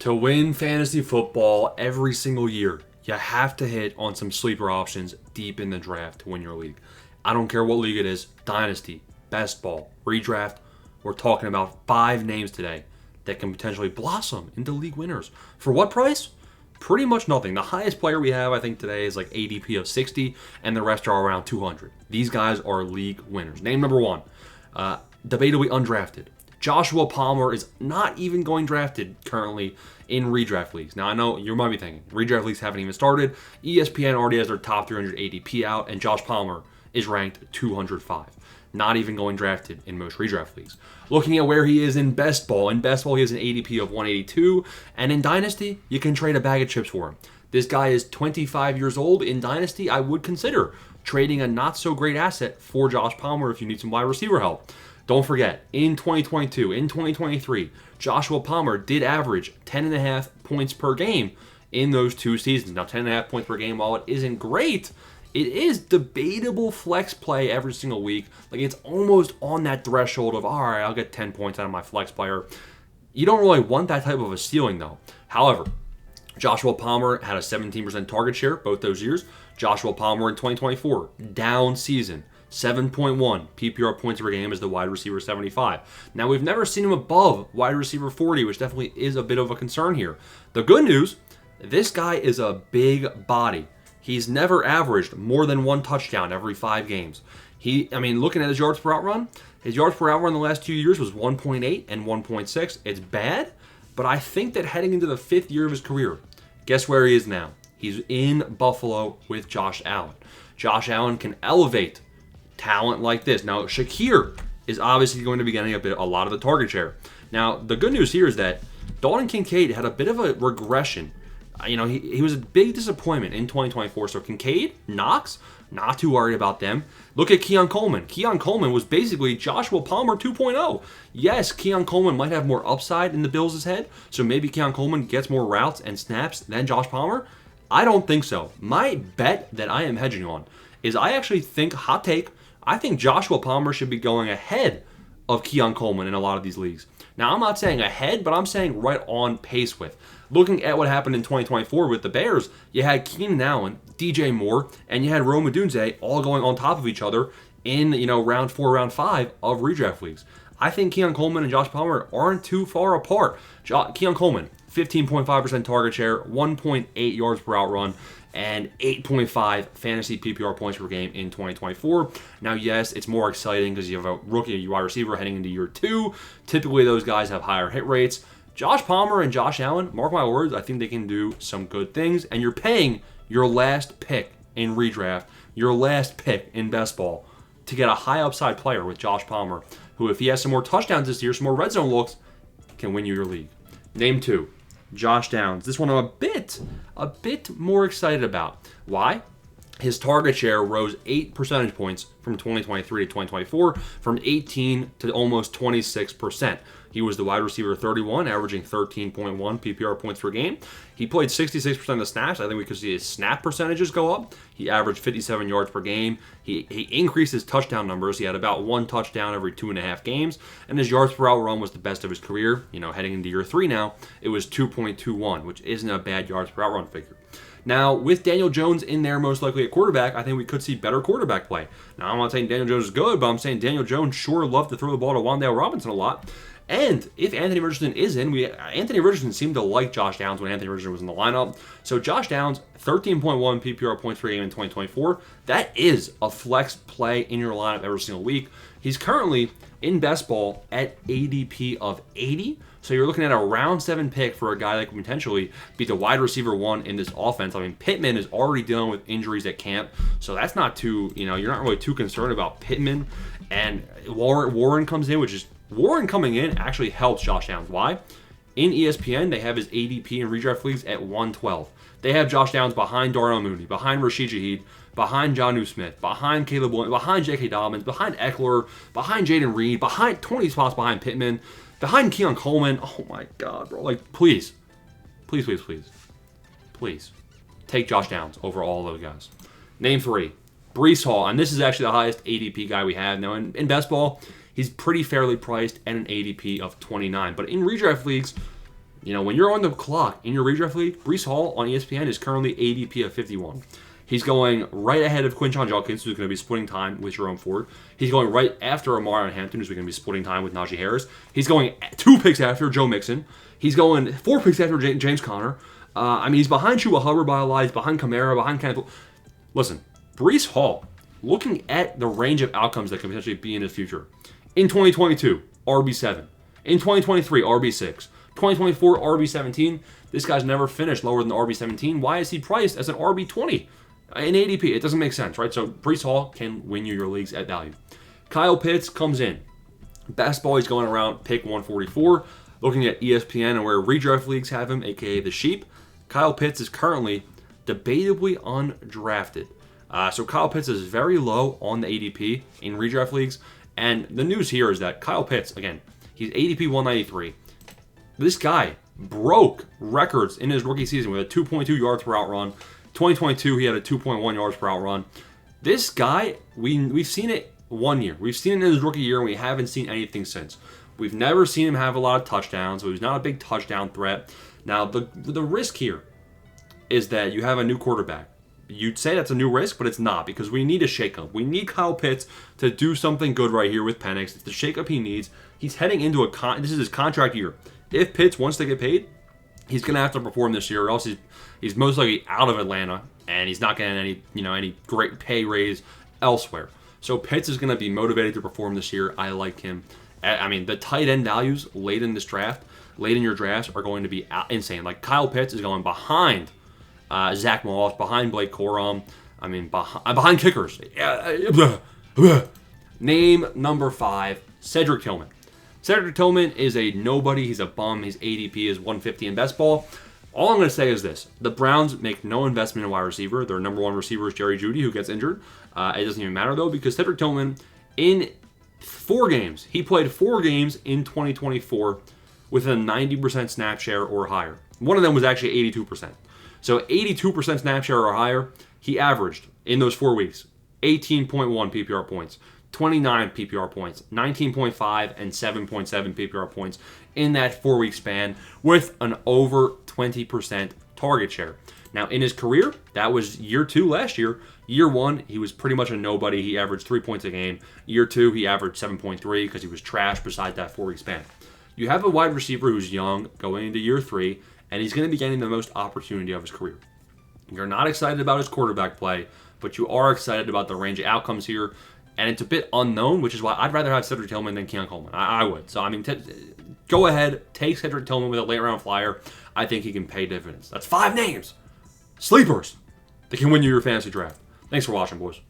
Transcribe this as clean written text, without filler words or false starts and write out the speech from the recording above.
To win fantasy football every single year, you have to hit on some sleeper options deep in the draft to win your league. I don't care what league it is, dynasty, best ball, redraft. We're talking about 5 names today that can potentially blossom into league winners. For what price? Pretty much nothing. The highest player we have, I think, today is like ADP of 60, and the rest are around 200. These guys are league winners. Name number 1, debatably undrafted. Joshua Palmer is not even going drafted currently in redraft leagues. Now, I know you might be thinking, redraft leagues haven't even started. ESPN already has their top 300 ADP out, and Josh Palmer is ranked 205. Not even going drafted in most redraft leagues. Looking at where he is in best ball he has an ADP of 182, and in Dynasty, you can trade a bag of chips for him. This guy is 25 years old. In Dynasty, I would consider trading a not-so-great asset for Josh Palmer if you need some wide receiver help. Don't forget, in 2022, in 2023, Joshua Palmer did average 10.5 points per game in those 2 seasons. Now, 10.5 points per game, while it isn't great, it is debatable flex play every single week. Like, it's almost on that threshold of, all right, I'll get 10 points out of my flex player. You don't really want that type of a ceiling, though. However, Joshua Palmer had a 17% target share both those years. Joshua Palmer in 2024, down season. 7.1 PPR points per game as the wide receiver 75. Now, we've never seen him above wide receiver 40, which definitely is a bit of a concern here. The good news, this guy is a big body. He's never averaged more than 1 touchdown every 5 games. Looking at his yards per out run, his yards per out run the last 2 years was 1.8 and 1.6. It's bad, but I think that heading into the 5th year of his career, guess where he is now? He's in Buffalo with Josh Allen. Josh Allen can elevate talent like this. Now, Shakir is obviously going to be getting a lot of the target share. Now, the good news here is that Dalton Kincaid had a bit of a regression. He was a big disappointment in 2024. So Kincaid, Knox, not too worried about them. Look at Keon Coleman. Keon Coleman was basically Joshua Palmer 2.0. Yes, Keon Coleman might have more upside in the Bills' head, so maybe Keon Coleman gets more routes and snaps than Josh Palmer. I don't think so. My bet that I am hedging on is I actually think, hot take, I think Joshua Palmer should be going ahead of Keon Coleman in a lot of these leagues. Now, I'm not saying ahead, but I'm saying right on pace with. Looking at what happened in 2024 with the Bears, you had Keenan Allen, DJ Moore, and you had Rome Odunze all going on top of each other in round 4, round 5 of redraft leagues. I think Keon Coleman and Josh Palmer aren't too far apart. Keon Coleman, 15.5% target share, 1.8 yards per out run, and 8.5 fantasy PPR points per game in 2024. Now, yes, it's more exciting because you have a rookie wide receiver heading into year 2. Typically, those guys have higher hit rates. Josh Palmer and Josh Allen, mark my words, I think they can do some good things. And you're paying your last pick in redraft, your last pick in best ball, to get a high upside player with Josh Palmer, who, if he has some more touchdowns this year, some more red zone looks, can win you your league. Name 2. Josh Downs. This one I'm a bit more excited about. Why? His target share rose 8 percentage points from 2023 to 2024, from 18 to almost 26%. He was the wide receiver 31, averaging 13.1 PPR points per game. He played 66% of the snaps. I think we could see his snap percentages go up. He averaged 57 yards per game. He increased his touchdown numbers. He had about 1 touchdown every 2.5 games. And his yards per out run was the best of his career. Heading into year 3 now, it was 2.21, which isn't a bad yards per out run figure. Now, with Daniel Jones in there most likely at quarterback, I think we could see better quarterback play. Now, I'm not saying Daniel Jones is good, but I'm saying Daniel Jones sure loved to throw the ball to Wan'Dale Robinson a lot. And if Anthony Richardson is in, Anthony Richardson seemed to like Josh Downs when Anthony Richardson was in the lineup. So Josh Downs, 13.1 PPR points per game in 2024. That is a flex play in your lineup every single week. He's currently in best ball at ADP of 80. So you're looking at a round 7 pick for a guy that could potentially be the wide receiver 1 in this offense. Pittman is already dealing with injuries at camp, so that's not too, you're not really too concerned about Pittman. And Warren comes in, Warren coming in actually helps Josh Downs. Why? In ESPN, they have his ADP in redraft leagues at 112. They have Josh Downs behind Darnell Mooney, behind Rashid Shaheed, behind Jonnu Smith, behind Caleb Williams, behind J.K. Dobbins, behind Eckler, behind Jaden Reed, behind 20 spots behind Pittman, behind Keon Coleman. Oh my God, bro. Please take Josh Downs over all those guys. Name 3. Breece Hall, and this is actually the highest ADP guy we have. Now, in best ball, he's pretty fairly priced at an ADP of 29. But in redraft leagues, When you're on the clock in your redraft league, Breece Hall on ESPN is currently ADP of 51. He's going right ahead of Quinshon Judkins, who's going to be splitting time with Jerome Ford. He's going right after Amarion Hampton, who's going to be splitting time with Najee Harris. He's going 2 picks after Joe Mixon. He's going 4 picks after James Conner. He's behind Chuba Hubbard by a lot. He's behind Kamara, behind Kenneth. Listen, Breece Hall, looking at the range of outcomes that could potentially be in his future. In 2022, RB7. In 2023, RB6. 2024, RB17. This guy's never finished lower than RB17. Why is he priced as an RB20 in ADP? It doesn't make sense, right? So Breece Hall can win you your leagues at value. Kyle Pitts comes in. Best ball, he's going around pick 144. Looking at ESPN and where redraft leagues have him, aka the Sheep, Kyle Pitts is currently debatably undrafted. So Kyle Pitts is very low on the ADP in redraft leagues. And the news here is that Kyle Pitts, again, he's ADP 193. This guy broke records in his rookie season with a 2.2 yards per out run. 2022, he had a 2.1 yards per out run. This guy, we've seen it 1 year. We've seen it in his rookie year, and we haven't seen anything since. We've never seen him have a lot of touchdowns, so he's not a big touchdown threat. Now, the risk here is that you have a new quarterback. You'd say that's a new risk, but it's not, because we need a shakeup. We need Kyle Pitts to do something good right here with Penix. It's the shakeup he needs. He's heading into this is his contract year. If Pitts wants to get paid, he's going to have to perform this year, or else he's most likely out of Atlanta, and he's not getting any great pay raise elsewhere. So Pitts is going to be motivated to perform this year. I like him. The tight end values late in your drafts are going to be insane. Like Kyle Pitts is going behind Zach Moss, behind Blake Corum. Behind kickers. Name number 5, Cedric Tillman. Cedric Tillman is a nobody. He's a bum. His ADP is 150 in best ball. All I'm going to say is this. The Browns make no investment in wide receiver. Their number 1 receiver is Jerry Jeudy, who gets injured. It doesn't even matter, though, because Cedric Tillman, in 4 games, he played 4 games in 2024 with a 90% snap share or higher. One of them was actually 82%. So 82% snap share or higher, he averaged, in those 4 weeks, 18.1 PPR points. 29 PPR points, 19.5, and 7.7 PPR points in that 4-week span with an over 20% target share. Now, in his career, that was year 2 last year. Year 1, he was pretty much a nobody. He averaged 3 points a game. Year 2, he averaged 7.3 because he was trash besides that 4-week span. You have a wide receiver who's young going into year 3, and he's going to be getting the most opportunity of his career. You're not excited about his quarterback play, but you are excited about the range of outcomes here. And it's a bit unknown, which is why I'd rather have Cedric Tillman than Keon Coleman. I would. So, go ahead, take Cedric Tillman with a late-round flyer. I think he can pay dividends. That's 5 names. Sleepers that can win you your fantasy draft. Thanks for watching, boys.